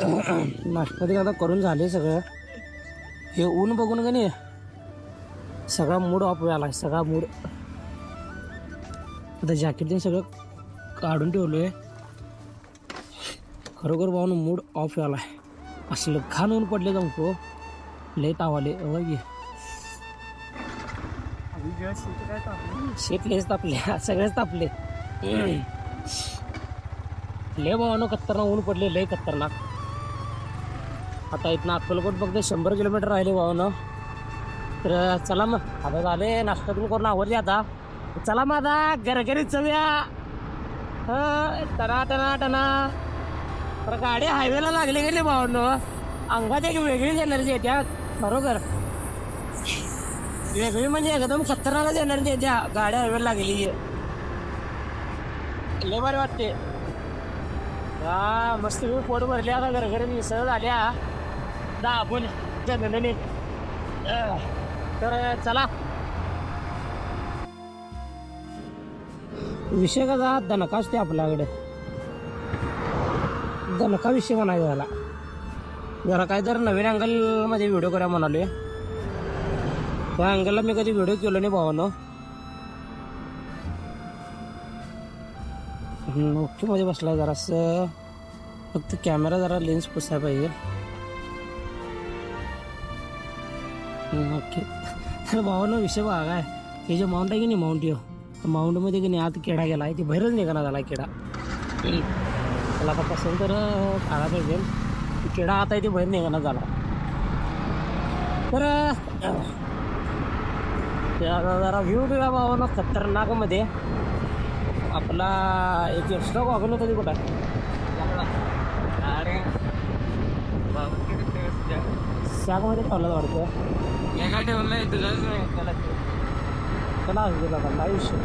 नाश्ता आता करून झाले सगळं. हे ऊन बघून का नाही सगळा मूड ऑफ झाला, सगळा मूड. आता जॅकेट ते सगळं काढून ठेवलोय. खरोखर भाऊन मूड ऑफ झाला आहे. असलं घाण ऊन पडले जाऊ लय तावाले गे शेत लेच तापले, सगळेच तापले. लय भावानं खतरनाक ऊन पडले, लय खतरनाक. आता इथनं अक्कलकोट फक्त 100 किलोमीटर राहिले भावानं. तर चला मग आता झाले नाश्ता तुम्ही करून आवडले. आता चला मग आता घरघरी चव्या टना टना टना. तर गाडी हायवेला लागले गेले भावानं. अंगात एक वेगळीच एनर्जी येत्या खरोखर. वेगळी म्हणजे एकदम खतरनाकच एनर्जी येत्या गाडी हायवेला लागली. लय भारी वाटते. हा मस्त मी पोट भरले. आता घरघरी मिसळ झाल्या दाबून जनने. तर चला विषय कसा दणका असते आपल्याकडे. दणका विषय म्हणायचा झाला. जरा काय तर नवीन अँगलमध्ये व्हिडिओ करा म्हणाले. त्या अँगलला मी कधी व्हिडिओ केलो नाही भावानं. ओके मध्ये बसला जरासं. फक्त कॅमेरा जरा लेन्स पुसायला पाहिजे. ओके तर भावानं विषय बघा काय. हे जे माउंट आहे की नाही माउंट यो माउंटमध्ये की नाही आत किडा गेला आहे. ते बाहेरच निघाला झाला किडा. त्याला आता कसं तर काढा पाहिजे. किडा आता इथे बाहेर निघाला झाला. तर जरा व्ह्यू बघा भावानं खतरनाकमध्ये. आपला एक एक्स्ट्रा वागून होता ते कुठं शाकमध्ये ठेवला वाटतं. चला गेला आयुष्य.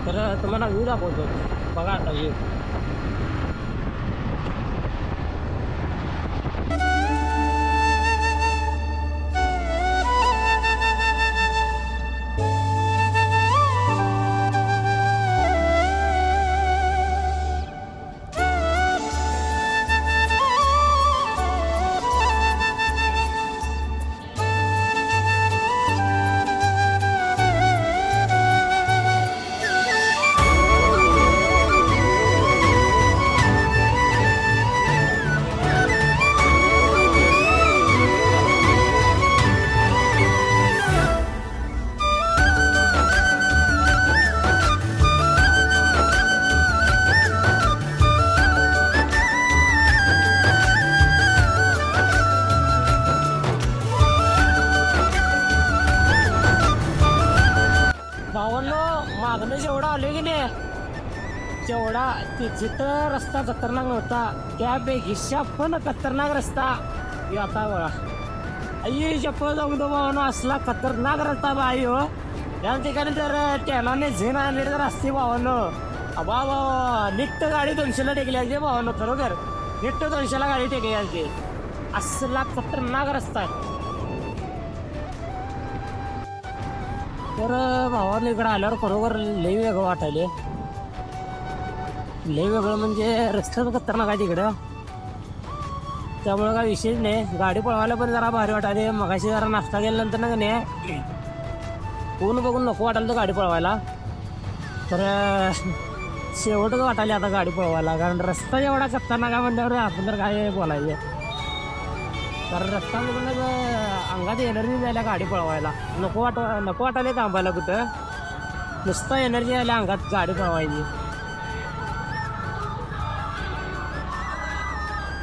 तर तुम्हाला व्ह्यू दाखवतो बघा आता व्ह्यू. मागणं जेवढा आलो की नाही तेवढा जिथं रस्ता खतरनाक नव्हता त्यापेक्षा पण खतरनाक रस्ता आता बघा. आई चप्पल जाऊन तो भावानं असला खतरनाक रस्ता बाई हो. त्या ठिकाणी तर टॅनाने झेन आणले तर असते भावानं. अबा बाबा निट्ट गाडी 200ला टेकली असते भावानं. खरोखर निट्ट 200ला गाडी टेकली असते. असला खतरनाक रस्ता आहे. तर भावानं इकडं आल्यावर खरोखर लई वेगळं वाटायले. लई वेगळं म्हणजे रस्त्याच खतरनाक आहे तिकडं. त्यामुळे काय विशेष नाही. गाडी पळवायला पण जरा भारी वाटायले. मगाशी जरा नाश्ता केल्यानंतर ना नाही ऊन बघून नको वाटायला तर गाडी पळवायला. तर शेवटच वाटायले आता गाडी पळवायला. कारण रस्ता एवढा खतरनाक आहे म्हणल्यावर आपण तर काय बोलायचं. कारण रस्ता बघूनच अंगात एनर्जी द्यायला गाडी पळवायला. नको वाटायला थांबायला कुठं. नुसतं एनर्जी आल्या अंगात गाडी पळवायची.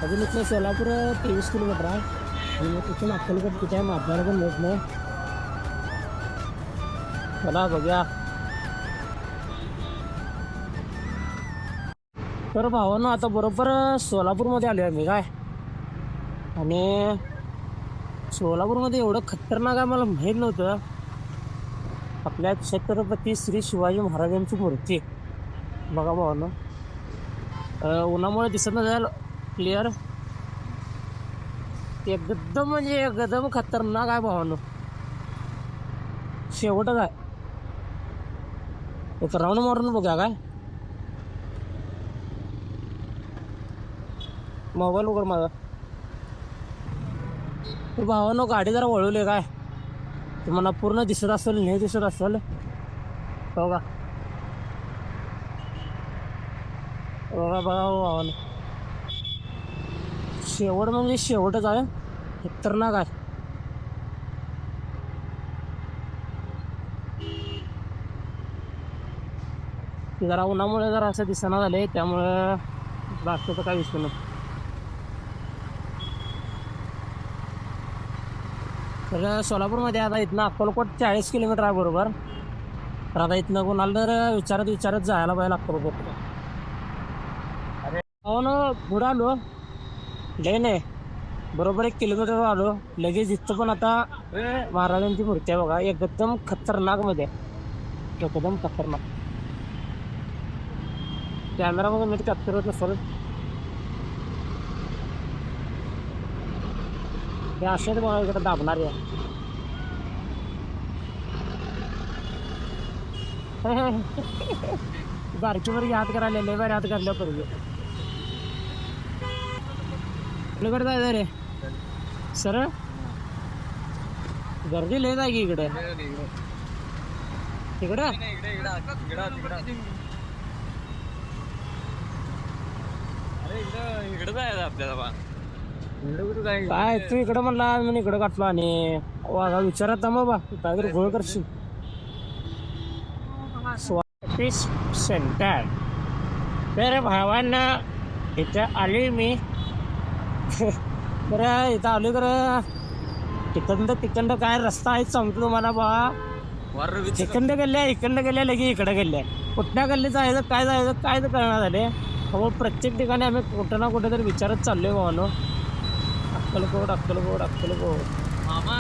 अजून इथलं सोलापूर 23 किलोमीटर आहे. आणि मग तिथून अक्कलकोट किती आहे आपल्याला पण माहीत नाही. चला बघूया. तर भावानं आता बरोबर सोलापूरमध्ये आलो आहे मी काय. आणि सोलापूरमध्ये एवढं खतरनाक आहे मला माहीत नव्हतं. आपल्या छत्रपती श्री शिवाजी महाराजांची मूर्ती बघा भावानं. उन्हामुळे दिसत नाही जाईल क्लिअर. एकदम म्हणजे एकदम खतरनाक आहे भावानं. शेवटच आहे. एक राऊंड मारून बघा काय. मोबाईल उघड माझा. भावानो गाडी जरा वळवली काय तुम्हाला पूर्ण दिसत असेल नाही दिसत असेल बघा बघा बघा भावानो. शेवट म्हणजे शेवटच आहे खतरनाक आहे. जरा उन्हामुळे जरा असं दिसना झालंय त्यामुळं बाकीचं काय दिसत नाही. तर सोलापूरमध्ये आता इथनं अक्कलकोट 40 किलोमीटर आहे बरोबर. तर आता इथनं कोणाला तर विचारत जायला पाहिजे अक्कलकोट. अरे हो ना पुढं आलो लय नाही बरोबर 1 किलोमीटर आलो लगेच इथं पण आता महाराजांची मूर्ती आहे बघा एकदम खतरनाक मध्ये एकदम खतरनाक. कॅमेरा बघून मी कॅप्चर होत नसेल हे असेच बघा इकडे दाबणार आहे. बारकी बरगी हात करायला लय बारी हात करल्या पूर्वी इकडे जायचं रे सर गर्दी लय जाय की इकडे तिकडं काय तू इकडं म्हणला मी इकडं काटलो आणि वाघा विचारत मग बा काहीतरी घोळ करशील. सेंटर तर भावांना इथं आले मी बरं इथं आलो तर तिकडं काय रस्ता आहे सांगतो तुम्हाला बा. इकडं गेल्या लगे इकडं गेल्या कुठल्या गल्ली जायचं काय तर कळणार झाले. मग प्रत्येक ठिकाणी आम्ही कुठं ना कुठं तरी विचारत चाललोय भावानो. अक्कलकोट मामा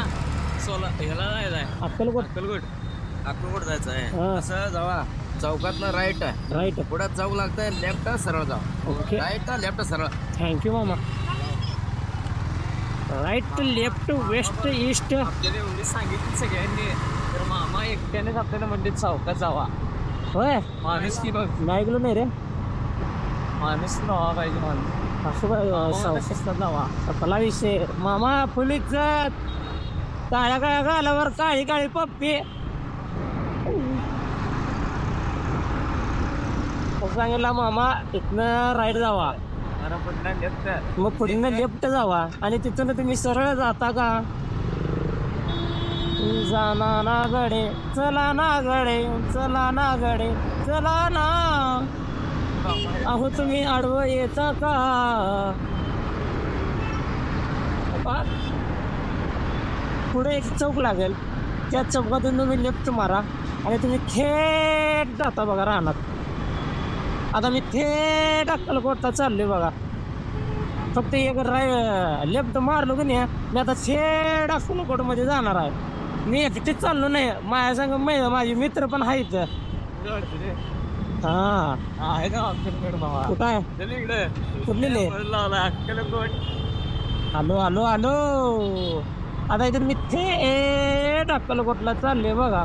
अक्कलकोट जायचं आहे. असं जावा चौकातनं राईट पुढे चौक लागतंय लेफ्ट सरळ जावा. ओके राईट लेफ्ट सरळ. थँक्यू मामा. राईट लेफ्ट वेस्ट ईस्ट आपल्याला एवढी सांगितली सगळ्यांनी तर मामा एकट्यानेच आपल्याला म्हणजे चौकात जावा. होय माणूस की बघ नाही ऐकलो नाही रे माणूस नावा पाहिजे माणूस असं जावा आपला विषय मामा फुल इज्जत काळ्या घालावर काळी पप्पी सांगितला मामा इथनं राईट जावा मग पुढे लेफ्ट जावा आणि तिथून तुम्ही सरळ जाता का. जाना ना गडे चला ना अहो तुम्ही आडवं येता का. पुढे एक चौक लागेल त्या चौकातून तुम्ही लेफ्ट मारा आणि तुम्ही थेट जाता बघा रानात. आता मी थेट अक्कलकोटला चाललोय बघा फक्त एक लेफ्ट मारलो की नाही मी आता थेट अक्कलकोटमध्ये जाणार आहे. मी एकटीच चाललो नाही माझ्या संग माझे मित्र पण आहेत. हा आहे ना अक्कलकोट मामा कुठं आहे कुठले आलो आता इथे मी थेट अक्कलकोटला चालले बघा.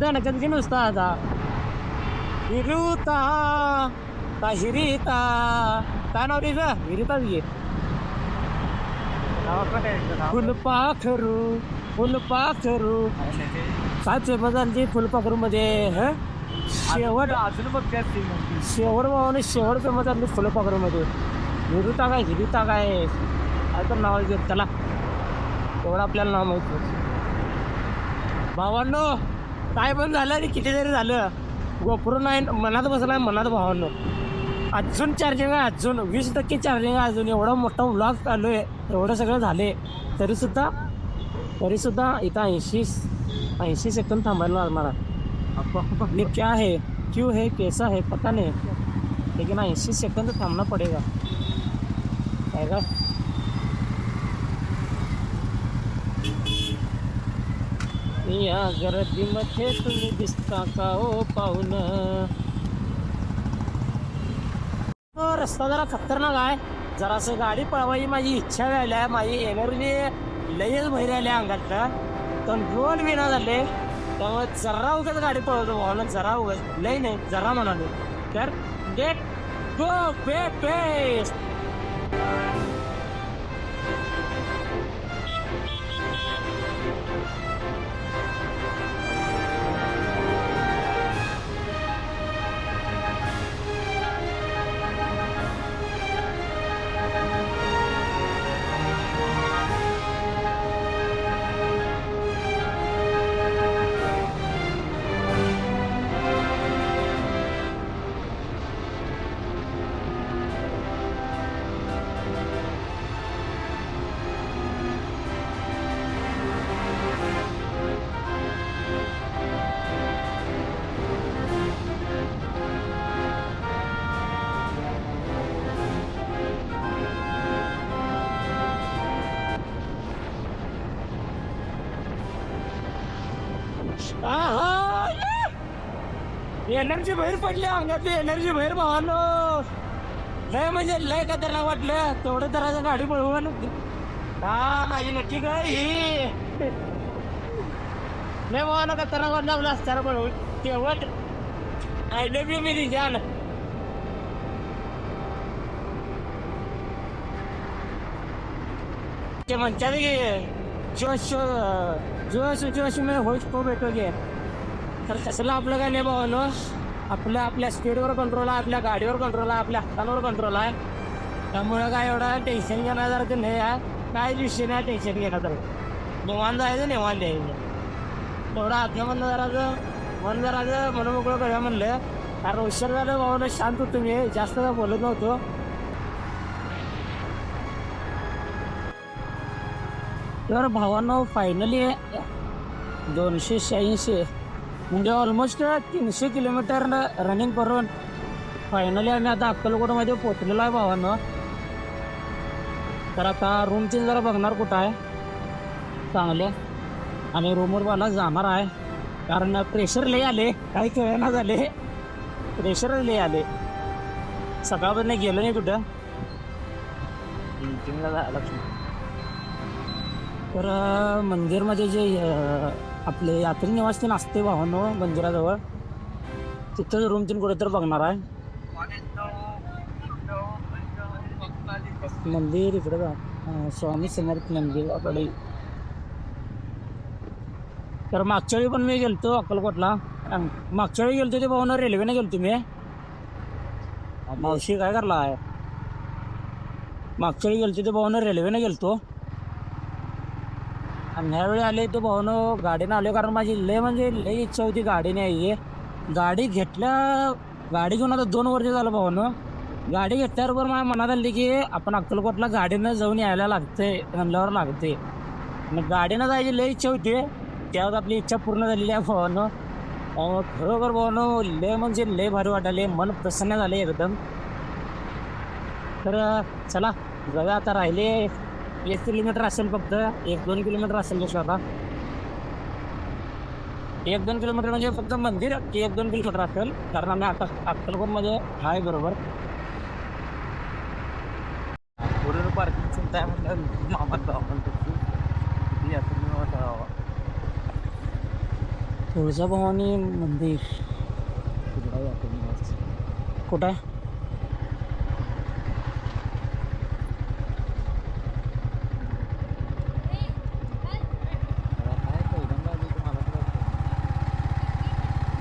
दणकच की नुसता आता हिरुता का हिरिता काय नाव तिचं हिरिताच घे. फुलपाखरू काय फेमस झाली फुलपाखरू मध्ये शेवट अजून बघ शेवट भावाने शेवट फेमस झाली फुलपाखरू मध्ये. हिरुता काय तर नाव घेत त्याला एवढं आपल्याला नाव माहिती. भावांनो काय पण झालं रे किती तरी झालं गोपुर नाही मनात बसलाय मनात भावांनो. अजून चार्जिंग आहे अजून 20% चार्जिंग आहे अजून. एवढा मोठा व्लॉग चालू आहे एवढं सगळं झाले तरीसुद्धा इथं 80 सेकंद थांबायला लागणार. ये क्या है क्यों है कैसा है पता नहीं लेकिन 80 सेकंद थांबना पडेगा काय का. या गर्दीमध्ये तुम्ही दिसता का ओ पाहुण. रस्ता जरा खतरनाक आहे जरासं गाडी पळवायची माझी इच्छा व्हायला आहे. माझी एनर्जी लयच बाहेर आली अंगातलं कंट्रोल विना झाले त्यामुळे जरा उगाच गाडी पळवतो भावना जरा उगाच लय नाही जरा म्हणालो तर गेट गो बेस्ट एनर्जी बाहेर पडली अंगातली एनर्जी बाहेर भावानो लय म्हणजे लय खतरनाक वाटलं तेवढं तर गाडी पळवून हा माझी नक्की काय ही लय भावानं खतरनाक वाटलं आपलं असताना पळवून तेवढं आय लव्ह यू मी जान ते म्हणतात की जोश जोश जोश मी होश तो भेटोगे तर तसलं आपलं काय नाही भावानो आपलं आपल्या स्पीडवर कंट्रोल आहे आपल्या गाडीवर कंट्रोल आहे आपल्या हातांवर कंट्रोल आहे त्यामुळं काय एवढं टेन्शन घेण्यासारखं नाही आहे काय विषय नाही टेन्शन घेण्यासारखं निवांत जायचं निवांत द्यायचं तेवढं आत्मबंध जराचं मन मोकळं करूया म्हणलं कारण उशीर झालं भावानं शांत होतो मी जास्त काय बोलत नव्हतो तर भावांनो फायनली 286 म्हणजे ऑलमोस्ट 300 किलोमीटर रनिंग करून फायनली आम्ही आता अक्कलकोटमध्ये पोचलेलो आहे भावांनो तर आता रूमची जरा बघणार कुठं आहे चांगले आणि रूमवर मला जाणार आहे कारण प्रेशर लय आले काही कळना झाले प्रेशर लय आले सकाळपर्यंत गेलो नाही कुठं तर मंदिरमध्ये जे आपले यात्री निवास तीन असते भावांनो मंदिराजवळ तिथंच रूम तीन कुठे तर बघणार आहे मंदिर इकडे स्वामी समर्थ मंदिराकडे तर मागच्या वेळी पण मी गेलतो अक्कलकोटला मागच्या वेळी गेलतो ते भावांनो रेल्वेने गेलतो मी मावशी काय करला आहे मागच्या वेळी गेलतो ते भावांनो रेल्वेने गेलतो आणि ह्यावेळी आले तो भावानो गाडीनं आलो कारण माझी लय म्हणजे लय इच्छा होती गाडीने यायची गाडी घेऊन आता 2 वर्ष झालं भावानो गाडी घेतल्याबरोबर माझ्या मनात आली की आपण अक्कलकोटला गाडीनं जाऊन यायला लागते म्हणल्यावर लागते आणि गाडीनं जायची लय इच्छा होती त्यावर आपली इच्छा पूर्ण झालेली आहे भावानो खरोखर भावानो लय म्हणजे लय भारी वाटाले मन प्रसन्न झाले एकदम तर चला जाऊया आता राहिले 1 किलोमीटर असेल फक्त 1-2 किलोमीटर असेल जसं आता 1-2 किलोमीटर म्हणजे फक्त मंदिर 1-2 किलोमीटर असेल कारण आम्ही आता अक्कलकोटमध्ये आहे बरोबर पूर्ण पार्किंग चिंता आहे म्हटलं मामात तुळजाभवानी मंदिर कुठं आहे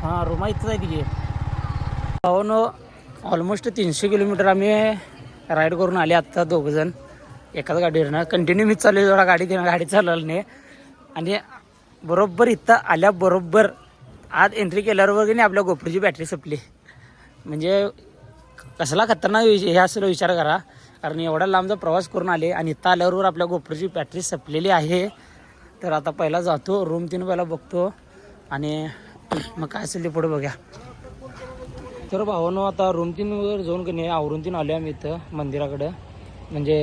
हां रूमा इथंच आहे तिथे भावानो ऑलमोस्ट 300 किलोमीटर आम्ही राईड करून आले आत्ता 2 जण एकाच गाडीवरनं कंटिन्यू मीच चालू जरा गाडी चालवली नाही आणि बरोबर इथं आल्याबरोबर आज एंट्री केल्याबरोबर की नाही आपल्या गोप्रोची बॅटरी संपली म्हणजे कसला खतरनाक हे असं विचार करा कारण एवढा लांबचा प्रवास करून आले आणि इथं आल्याबरोबर आपल्या गोप्रोची बॅटरी संपलेली आहे तर आता पहिला जातो रूम 3 पहिला बघतो आणि मग काय असेल ते पुढे बघा तर भावानो आता रूम 3 वर जाऊन की नाही आवरून 3 आलो आम्ही इथं मंदिराकडं म्हणजे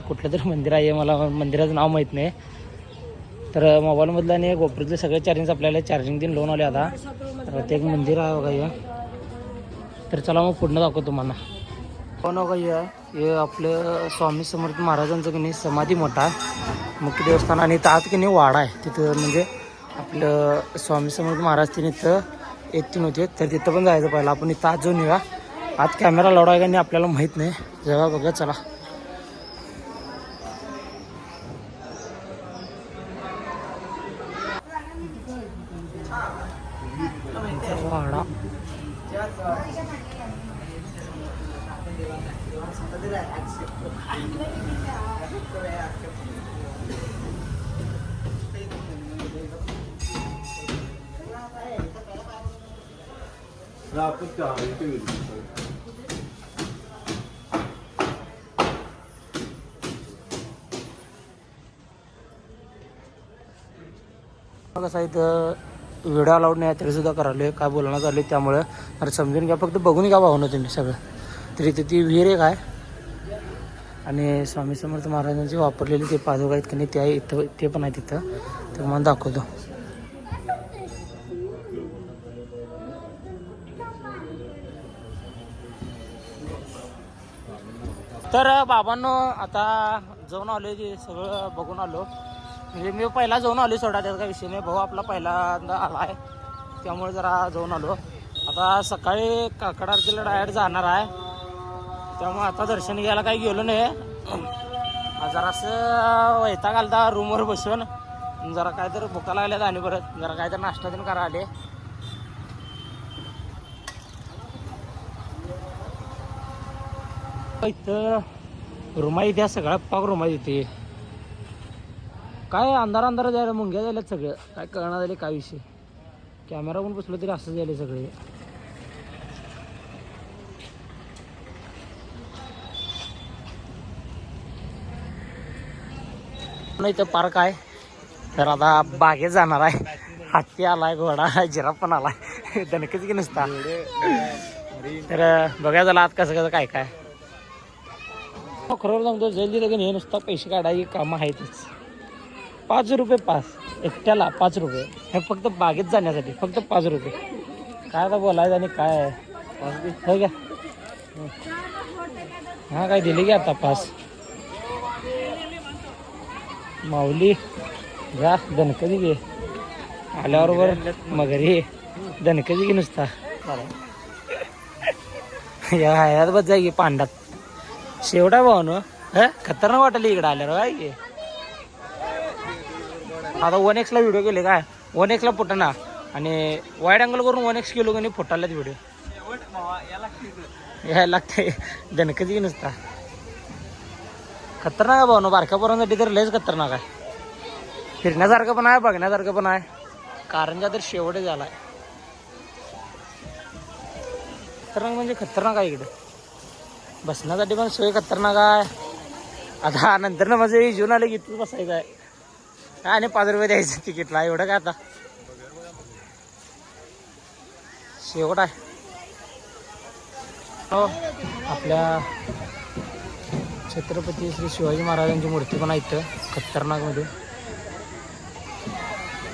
कुठलं तरी मंदिर आहे मला मंदिराचं नाव माहीत नाही तर मोबाईलमधलं आणि गोप्रोतले सगळे चार्जिंग आपल्याला चार्जिंग दिन लोन आले आता तर ते एक मंदिर आहे बघा हे तर चला मग पुढनं दाखवतो तुम्हाला हो ना काही हे आपलं स्वामी समर्थ महाराजांचं की नाही समाधी मोठा आहे मुख्य देवस्थान आणि आत की नाही वाडा आहे तिथं म्हणजे आपलं स्वामी समर्थ महाराज तिने इथं येत होते तर तिथं पण जायचं पहिलं आपण इथं आज जाऊन येऊया आत कॅमेरा लावड आहे का नाही आपल्याला माहीत नाही. जेव्हा बघा चला. वाडा कसं आहे इथं व्हिडिओ अलाउड नाही तरी सुद्धा करायला काय बोलण्यात आले त्यामुळं अरे समजून घ्या. फक्त बघून घ्या भावना तुम्ही सगळं. तरी इथे ती विहीर एक आहे आणि स्वामी समर्थ महाराजांची वापरलेली ते पादुका आहेत की नाही ते आहे इथं. ते पण आहे तिथं. तर मला दाखवतो. तर बाबांनो आता जाऊन आलो ते सगळं बघून आलो. म्हणजे मी पहिला जाऊन आलो सोडा त्याचा काही विषय नाही. भाऊ आपला पहिल्यांदा आला आहे त्यामुळे जरा जाऊन आलो. आता सकाळी काकड आरतीला डायरेक्ट जाणार आहे त्यामुळे आता दर्शन घ्यायला काही गेलो नाही. जरासं वैताग आलता रूमवर बसून. जरा काहीतरी भुका लागल्यात आणि परत जरा काहीतरी नाश्ता पण करा आले. इथं रूमा इथे सगळ्या पाक रूमा इथे काय अंधार अंधार द्यायला मुंग्या द्यायला सगळं काय कळणार झाले काय विषय. कॅमेरा पण बसलो तरी असं झाले सगळे. इथं पार्क आहे तर आता बागेत जाणार आहे. हत्ती आलाय घोडा जिराफ पण आलाय दणकच की नुसता. तर बघायला झाला आत कसं कसं काय काय. खरोखर सांगतो जल्दी लगेच हे नुसता पैसे काढायची कामं आहेतच. 5 रुपये पास एकट्याला 5 रुपये हे फक्त बागेत जाण्यासाठी फक्त 5 रुपये. काय आता बोलायचं आणि काय हो घ्या. हा काय दिले की आता पास. माऊली जा दणकदी घे आल्याबरोबर मगरी दणकदी घे नुसता. या हयात बस जाय की पांडात शेवटा भावनो खतरनाक वाटलं इकडं आल्यावर काय की. आता 1x ला व्हिडिओ केले काय 1x ला फुटना आणि वाईड अँगल करून 1x केलो की फुटायलाच व्हिडिओ यायला लागते. दणकदी नुसता खतरनाक आहे भावनो. बारक्या पोरांसाठी तर लयच खतरनाक आहे. फिरण्यासारखं पण आहे बघण्यासारखं पण आहे. कारंजा तर शेवट झालाय. खतरनाक म्हणजे खतरनाक आहे इकडे. बसण्यासाठी पण सोय खतरनाक आहे. आता नंतर ना माझं जेवण आलं की इथंच बसायचं आहे काय आणि 5 रुपये द्यायचं तिकीटला. एवढं काय आता शेवट आहे. हो आपल्या छत्रपती श्री शिवाजी महाराजांची मूर्ती पण आहे इथं खतरनाक मध्ये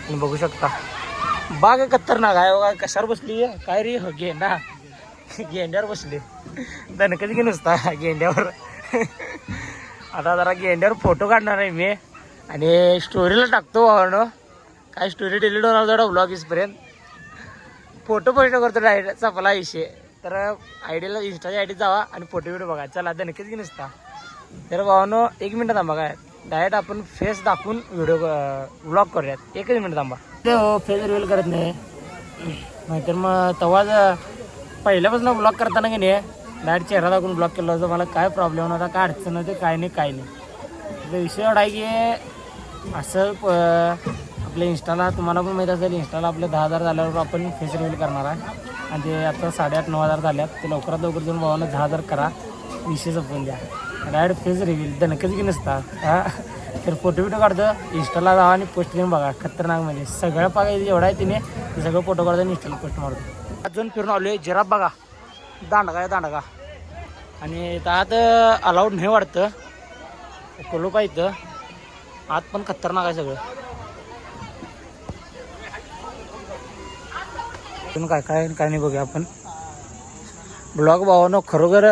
तुम्ही बघू शकता. बाग खतरनाक आहे बघा. कशावर बसली काय रे गेंडा गेंड्यावर बसले दणकच की नुसता गेंड्यावर. आता जरा गेंड्यावर फोटो काढणार आहे मी आणि स्टोरीला टाकतो भावानं. काय स्टोरी डिलीट होणार थोडा ब्लॉग इसपर्यंत. फोटो करतो डायरेक्ट चपला विषय. तर आयडीला इंस्टाच्या आयडीत जावा आणि फोटो बिटो बघा. चला दणकच की नुसता. तर भावानं 1 मिनिट थांबा काय डायरेक्ट आपण फेस दाखवून व्हिडिओ ब्लॉग करूयात. 1च मिनिट थांबा. हो फेस रिव्हील करत नाही नाहीतर मग तेव्हाच पहिल्यापासून ब्लॉग करताना की नाही डायरेक्ट चेहरा दाखवून ब्लॉग केला होता. मला काय प्रॉब्लेम होता काय अडचण होते काय नाही काय नाही. तर विषय एवढा आहे की असं आपल्या इंस्टाला तुम्हाला पण माहीत असेल इंस्टाला आपले 10,000 झाल्यावर आपण फेस रिव्हील करणार आहे. आणि ते आता 8,500-9,000 झाल्यात. ते लवकरात लवकर जाऊन भावानं 10,000 करा. विषय संपवून द्या. डायरेक्ट फेस रिव्हील दणकच की नसता. तर फोटो बिटो काढतो इंस्टाला जावा आणि पोस्ट करून बघा. खतरनाक म्हणजे सगळं बघा जेवढा आहे तिने ते सगळं फोटो काढतो आणि इंस्टाला पोस्ट मारतो. अजून फिरून आलो आहे जिराफ बघा. दांडगा आहे दांडगा. आणि आत अलाउड नाही वाटतं. कोलो पाय इथं आत पण खतरनाक आहे सगळं. काय काय काय नाही बघूया आपण. ब्लॉग भावानो खरोखर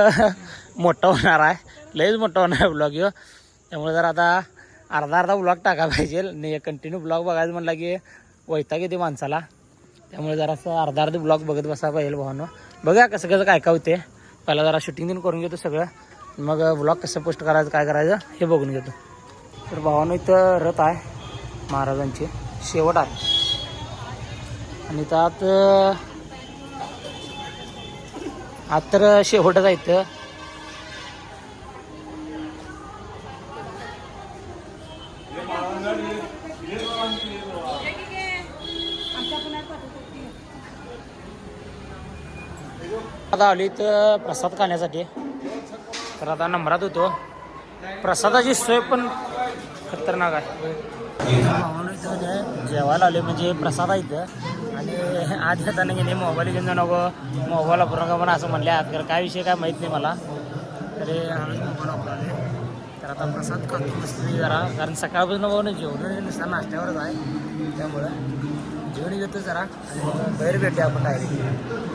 मोठा होणार आहे. लयच मोठा होणार आहे ब्लॉग ह्यो. त्यामुळे जर आता अर्धा ब्लॉग टाका पाहिजे नाही. कंटिन्यू ब्लॉग बघायचं म्हणलं की वैताग येते माणसाला. त्यामुळे जरासं अर्धा ब्लॉग बघत बसा पाहिजे भावानो. बघा कसं कसं काय काय होते. पहिला जरा शूटिंग दिन करून घेतो सगळं, मग ब्लॉग कसं पोस्ट करायचं काय करायचं हे बघून घेतो. तर भावानं इथं रथ आहे महाराजांची, शेवट आहे. आणि त्यात आत तर शेवटच आहे इथं. आता आली तर प्रसाद खाण्यासाठी. तर आता नंबरात होतो. प्रसादाची सोय पण खतरनाक आहे. जेवायला आले म्हणजे प्रसाद आहे इथं. आणि आज येताना गेले मोबाईल घेऊन जाऊ नको, मोबाईल वापरू नका पण असं म्हणले आत. कारण काय विषय काय माहीत नाही मला, तरी आम्ही मोबाईल वापरले. तर आता प्रसाद खातो मस्त जरा, कारण सकाळपासून बघून जेवण नुसता नाश्त्यावरच आहे, त्यामुळं जेवण घेतो जरा आणि बाहेर भेटते आपण डायरेक्ट.